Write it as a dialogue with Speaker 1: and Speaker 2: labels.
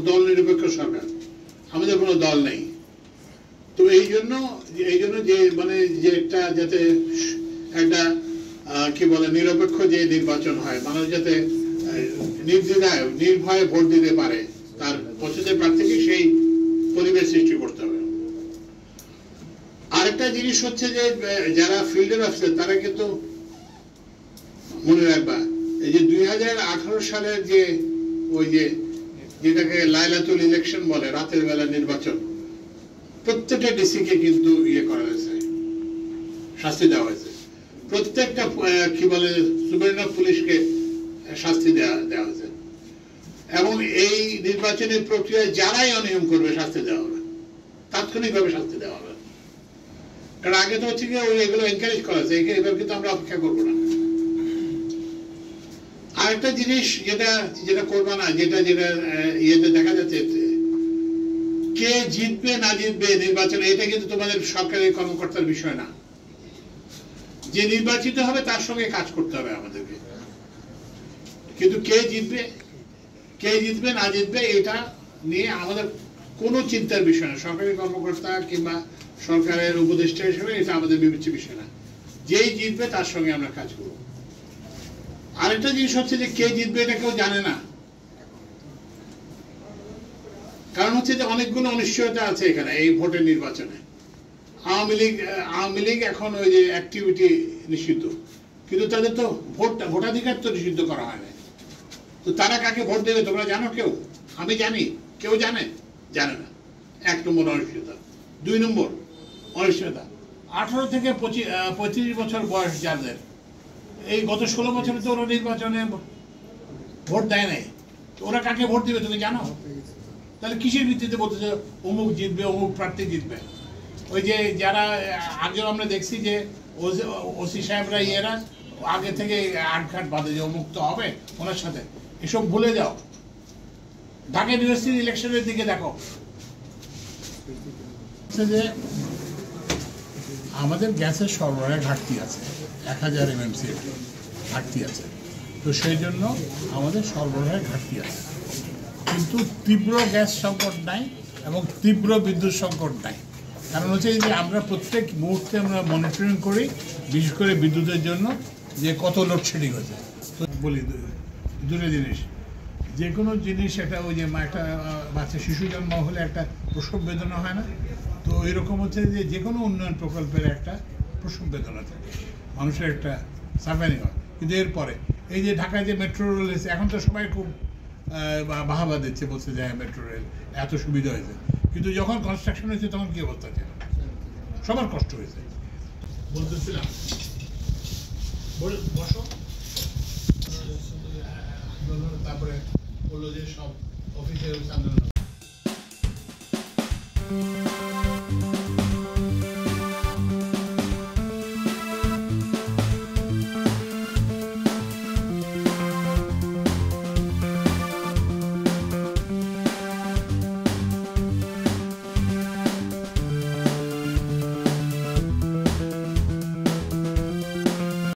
Speaker 1: দল নিরপেক্ষ সরকার, আমাদের কোনো দল নেই। তো এই জন্য যে মানে যে একটা যাতে একটা কি বলে নিরপেক্ষ যে নির্বাচন হয়, মানুষ যাতে নির্দ্বিধায় নির্ভয়ে ভোট দিতে পারে, তার পছন্দের প্রার্থীকে সেই পরিবেশ সৃষ্টি করতে হবে। আরেকটা জিনিস হচ্ছে যে যারা ফিল্ডের অফিসার তারা কিন্তু মনে রাখবা, এই যে 2018 সালের যে ওই যে যেটাকে লাইলাতুল ইলেকশন বলে, রাতের বেলা নির্বাচন, প্রত্যেকটা ডিসিকে কিন্তু ইয়ে করা হয়েছে, শাস্তি দেওয়া হয়েছে। প্রত্যেকটা কি বলে সুপারিনটেন্ডেন্ট পুলিশকে শাস্তি দেওয়া হয়েছে। এবং এই নির্বাচনের প্রক্রিয়ায় যারাই অনিয়ম করবে শাস্তি দেওয়া হবে, তাৎক্ষণিকভাবে শাস্তি দেওয়া হবে। কারণ আগে তো হচ্ছে গিয়ে এগুলো এনকারেজ করা হয়েছে, এবার কিন্তু আমরা অপেক্ষা করবো না। আরেকটা জিনিস যেটা করবা না, যেটা ইয়েতে দেখা যাচ্ছে, কে জিতবে না জিতবে নির্বাচনে, এটা কিন্তু তোমাদের সরকারি কর্মকর্তার বিষয় না। যে নির্বাচিত হবে তার সঙ্গে কাজ করতে হবে আমাদেরকে। কিন্তু কে জিতবে না জিতবে এটা নিয়ে আমাদের কোনো চিন্তার বিষয় না। সরকারি কর্মকর্তা কিংবা সরকারের উপদেষ্টা হিসেবে এটা আমাদের বিবেচ্য বিষয় না। যেই জিতবে তার সঙ্গে আমরা কাজ করব। আরেকটা জিনিস হচ্ছে যে কে জিতবে এটা কেউ জানে না। কারণ হচ্ছে যে অনেকগুলো অনিশ্চয়তা আছে এখানে এই ভোটের নির্বাচনে। আওয়ামী লীগ এখন ওই যে অ্যাক্টিভিটি নিষিদ্ধ, কিন্তু তাদের তো ভোটাধিকার তো নিষিদ্ধ করা হয় না। তো তারা কাকে ভোট দেবে তোমরা জানো? কেউ? আমি জানি, কেউ জানে না। 1 নম্বর অনিশ্চয়তা। 2 নম্বর অনিশ্চয়তা, 18 থেকে 35 বছর বয়স যাদের, এই গত 16 বছরে তো ওরা নির্বাচনে ভোট দেয় নাই। ওরা কাকে ভোট দিবে তুমি জানো? তাহলে কিসের ভিত্তিতে বলতেছে অমুক জিতবে, অমুক প্রার্থী জিতবে? ওই যে যারা আগে আমরা দেখছি যে ওসি সাহেবরা ইয়েরা আগে থেকে আটঘাট বাঁধে যে অমুক তো হবে ওনার সাথে, এসব ভুলে যাও। ঢাকা ইউনিভার্সিটি ইলেকশনের দিকে দেখো যে আমাদের গ্যাসের সরবরাহে ঘাটতি আছে, 1000 MMC ঘাটতি আছে। তো সেই জন্য আমাদের সরবরাহের ঘাটতি আছে, কিন্তু তীব্র গ্যাস সংকট নাই এবং তীব্র বিদ্যুৎ সংকট নাই। কারণ হচ্ছে যে আমরা প্রত্যেক মুহূর্তে আমরা মনিটরিং করি, বিশেষ করে বিদ্যুতের জন্য যে কত লোডশেডিং হয়েছে। তো বলি দুটো জিনিস, যে কোনো জিনিস একটা ওই যে একটা বাচ্চা শিশু জন্ম হলে একটা প্রসব বেদনা হয় না, তো এরকম হচ্ছে যে কোনো উন্নয়ন প্রকল্পের একটা প্রসব বেদনা থাকে, মানুষের একটা সাফারিং হয়। কিন্তু এরপরে এই যে ঢাকায় যে মেট্রো রেল এসে এখন তো সবাই খুব বাহাবা দিচ্ছে, বলছে যে মেট্রো রেল এত সুবিধা হয়েছে, কিন্তু যখন কনস্ট্রাকশন হয়েছে তখন কি অবস্থা ছিল? সবার কষ্ট হয়েছে। বলতেছিলাম বসো, তারপরে বললো যে সব অফিসের